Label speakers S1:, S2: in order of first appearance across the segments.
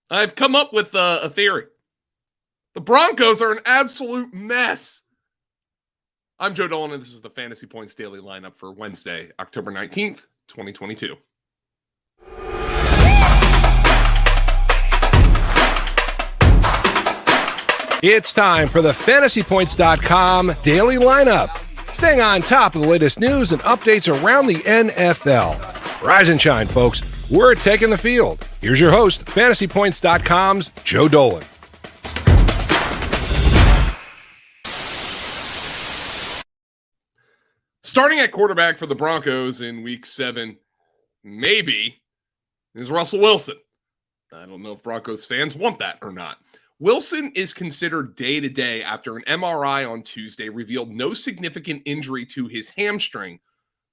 S1: I've come up with a theory. The Broncos are an absolute mess. I'm Joe Dolan, and this is the Fantasy Points Daily Lineup for Wednesday, October 19th, 2022.
S2: It's time for the FantasyPoints.com Daily Lineup. Staying on top of the latest news and updates around the NFL. Rise and shine, folks. We're taking the field. Here's your host, FantasyPoints.com's Joe Dolan.
S1: Starting at quarterback for the Broncos in Week 7, maybe, is Russell Wilson. I don't know if Broncos fans want that or not. Wilson is considered day-to-day after an MRI on Tuesday revealed no significant injury to his hamstring,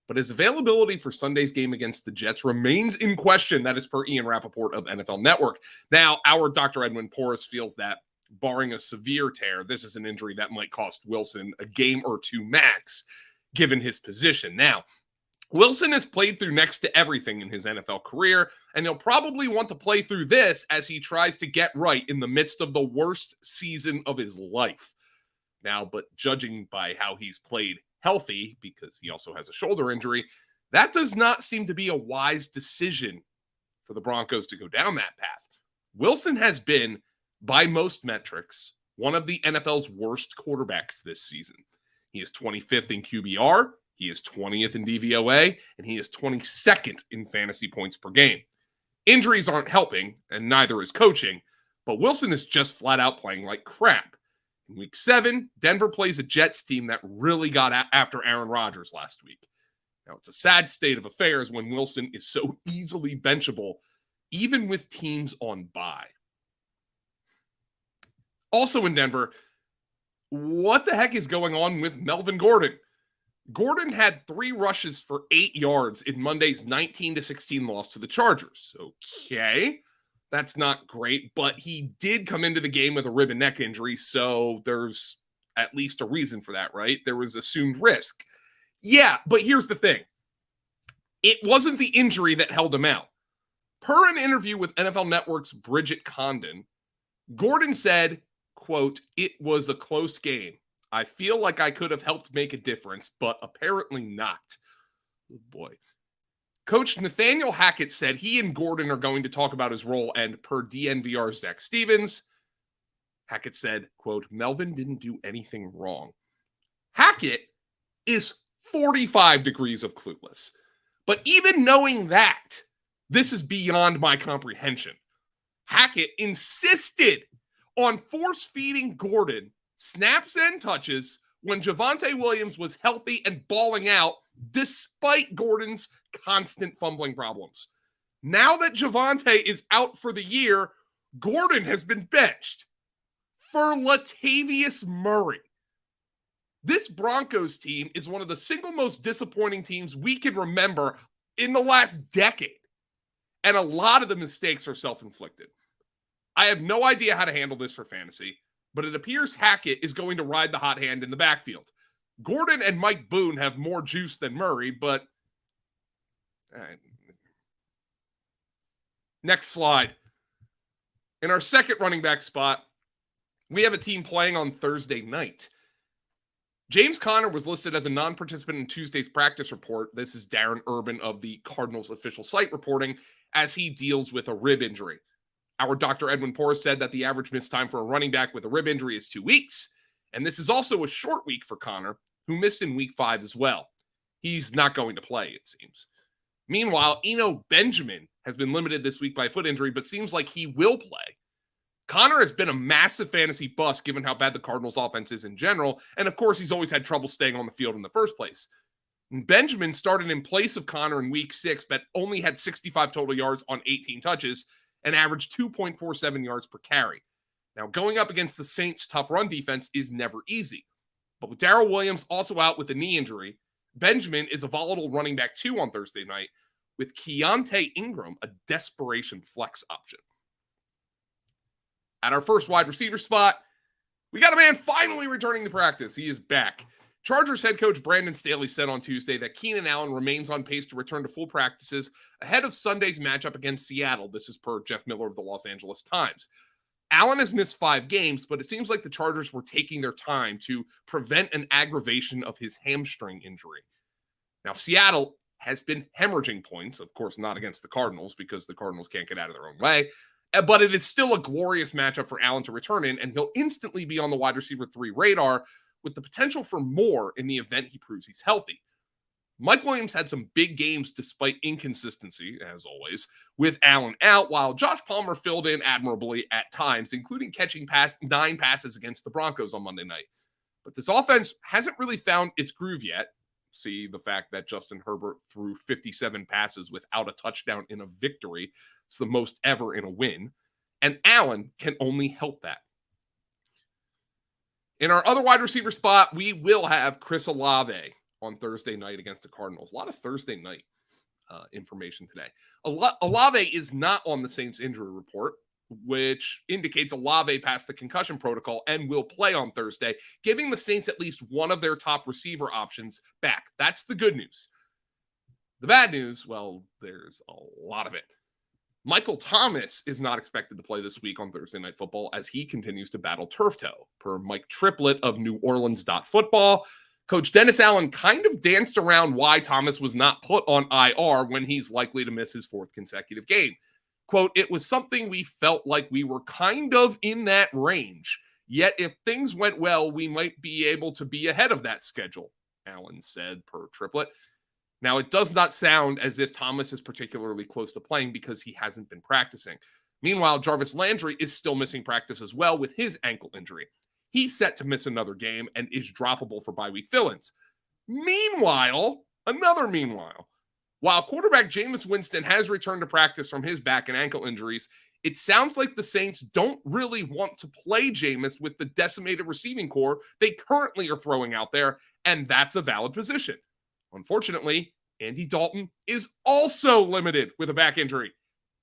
S1: but his availability for Sunday's game against the Jets remains in question. That is per Ian Rappaport of NFL Network. Now, our Dr. Edwin Porras feels that, barring a severe tear, this is an injury that might cost Wilson a game or two max, given his position. Now, Wilson has played through next to everything in his NFL career, and he'll probably want to play through this as he tries to get right in the midst of the worst season of his life. Now, but judging by how he's played healthy, because he also has a shoulder injury, that does not seem to be a wise decision for the Broncos to go down that path. Wilson has been, by most metrics, one of the NFL's worst quarterbacks this season. He is 25th in QBR, he is 20th in DVOA, and he is 22nd in fantasy points per game. Injuries aren't helping, and neither is coaching, but Wilson is just flat out playing like crap. In Week 7, Denver plays a Jets team that really got after Aaron Rodgers last week. Now, it's a sad state of affairs when Wilson is so easily benchable, even with teams on bye. Also in Denver, what the heck is going on with Melvin Gordon? Gordon had 3 rushes for 8 yards in Monday's 19-16 loss to the Chargers. Okay, that's not great, but he did come into the game with a rib and neck injury, so there's at least a reason for that, right? There was assumed risk. Yeah, but here's the thing. It wasn't the injury that held him out. Per an interview with NFL Network's Bridget Condon, Gordon said, quote, "It was a close game. I feel like I could have helped make a difference, but apparently not." Oh boy. Coach Nathaniel Hackett said he and Gordon are going to talk about his role, and per DNVR's Zach Stevens, Hackett said, quote, "Melvin didn't do anything wrong." Hackett is 45 degrees of clueless. But even knowing that, this is beyond my comprehension. Hackett insisted on force-feeding Gordon snaps and touches when Javonte Williams was healthy and balling out despite Gordon's constant fumbling problems. Now that Javonte is out for the year, Gordon has been benched for Latavius Murray. This Broncos team is one of the single most disappointing teams we can remember in the last decade. And a lot of the mistakes are self-inflicted. I have no idea how to handle this for fantasy, but it appears Hackett is going to ride the hot hand in the backfield. Gordon and Mike Boone have more juice than Murray, but... Next slide. In our second running back spot, we have a team playing on Thursday night. James Conner was listed as a non-participant in Tuesday's practice report. This is Darren Urban of the Cardinals official site reporting, as he deals with a rib injury. Our Dr. Edwin Porras said that the average missed time for a running back with a rib injury is 2 weeks. And this is also a short week for Conner, who missed in Week 5 as well. He's not going to play, it seems. Meanwhile, Eno Benjamin has been limited this week by a foot injury, but seems like he will play. Conner has been a massive fantasy bust given how bad the Cardinals' offense is in general. And of course, he's always had trouble staying on the field in the first place. And Benjamin started in place of Conner in Week 6, but only had 65 total yards on 18 touches and averaged 2.47 yards per carry. Now, going up against the Saints' tough run defense is never easy. But with Darrell Williams also out with a knee injury, Benjamin is a volatile running back 2 on Thursday night, with Keontae Ingram a desperation flex option. At our first wide receiver spot, we got a man finally returning to practice. He is back. Chargers head coach Brandon Staley said on Tuesday that Keenan Allen remains on pace to return to full practices ahead of Sunday's matchup against Seattle. This is per Jeff Miller of the Los Angeles Times. Allen has missed 5 games, but it seems like the Chargers were taking their time to prevent an aggravation of his hamstring injury. Now, Seattle has been hemorrhaging points, of course, not against the Cardinals because the Cardinals can't get out of their own way, but it is still a glorious matchup for Allen to return in, and he'll instantly be on the wide receiver 3 radar with the potential for more in the event he proves he's healthy. Mike Williams had some big games despite inconsistency, as always, with Allen out, while Josh Palmer filled in admirably at times, including catching 9 passes against the Broncos on Monday night. But this offense hasn't really found its groove yet. See the fact that Justin Herbert threw 57 passes without a touchdown in a victory. It's the most ever in a win. And Allen can only help that. In our other wide receiver spot, we will have Chris Olave on Thursday night against the Cardinals. A lot of Thursday night information today. Olave is not on the Saints injury report, which indicates Olave passed the concussion protocol and will play on Thursday, giving the Saints at least one of their top receiver options back. That's the good news. The bad news, well, there's a lot of it. Michael Thomas is not expected to play this week on Thursday Night Football as he continues to battle turf toe. Per Mike Triplett of New Orleans.football, Coach Dennis Allen kind of danced around why Thomas was not put on IR when he's likely to miss his 4th consecutive game. Quote, "It was something we felt like we were kind of in that range. Yet if things went well, we might be able to be ahead of that schedule," Allen said per Triplett. Now, it does not sound as if Thomas is particularly close to playing because he hasn't been practicing. Meanwhile, Jarvis Landry is still missing practice as well with his ankle injury. He's set to miss another game and is droppable for bye week fill-ins. Meanwhile, while quarterback Jameis Winston has returned to practice from his back and ankle injuries, it sounds like the Saints don't really want to play Jameis with the decimated receiving core they currently are throwing out there, and that's a valid position. Unfortunately, Andy Dalton is also limited with a back injury.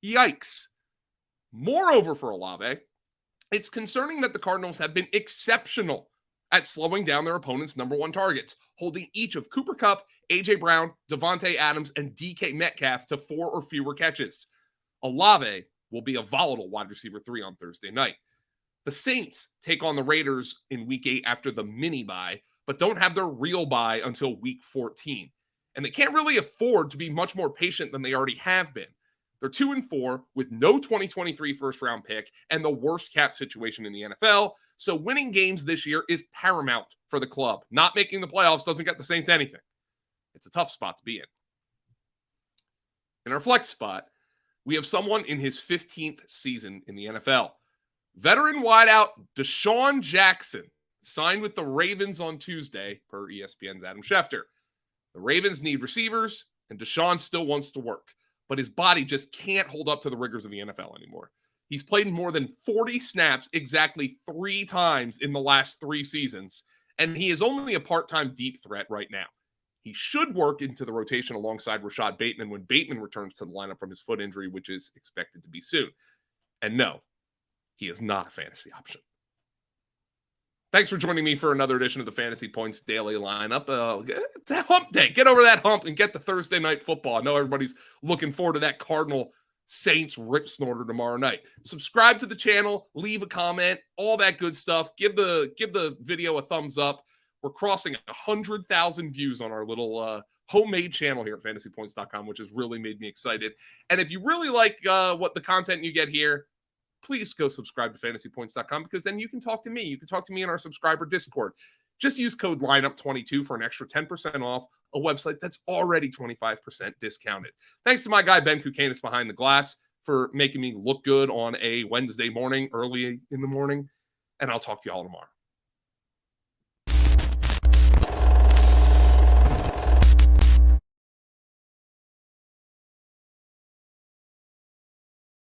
S1: Yikes. Moreover, for Olave, it's concerning that the Cardinals have been exceptional at slowing down their opponent's number 1 targets, holding each of Cooper Kupp, A.J. Brown, Devontae Adams, and DK Metcalf to 4 or fewer catches. Olave will be a volatile wide receiver 3 on Thursday night. The Saints take on the Raiders in Week 8 after the mini-bye, but don't have their real bye until Week 14. And they can't really afford to be much more patient than they already have been. They're 2-4 with no 2023 first-round pick and the worst cap situation in the NFL, so winning games this year is paramount for the club. Not making the playoffs doesn't get the Saints anything. It's a tough spot to be in. In our flex spot, we have someone in his 15th season in the NFL. Veteran wideout DeSean Jackson signed with the Ravens on Tuesday, per ESPN's Adam Schefter. The Ravens need receivers, and DeSean still wants to work, but his body just can't hold up to the rigors of the NFL anymore. He's played more than 40 snaps exactly 3 times in the last 3 seasons, and he is only a part-time deep threat right now. He should work into the rotation alongside Rashad Bateman when Bateman returns to the lineup from his foot injury, which is expected to be soon. And no, he is not a fantasy option. Thanks for joining me for another edition of the Fantasy Points Daily Lineup. That hump day. Get over that hump and get the Thursday Night Football. I know everybody's looking forward to that Cardinal Saints rip snorter tomorrow night. Subscribe to the channel, leave a comment, all that good stuff. Give the video a thumbs up. We're crossing 100,000 views on our little homemade channel here at fantasypoints.com, which has really made me excited. And if you really like what the content you get here, please go subscribe to fantasypoints.com because then you can talk to me. You can talk to me in our subscriber Discord. Just use code LINEUP22 for an extra 10% off a website that's already 25% discounted. Thanks to my guy, Ben Kukanis behind the glass, for making me look good on a Wednesday morning, early in the morning. And I'll talk to you all tomorrow.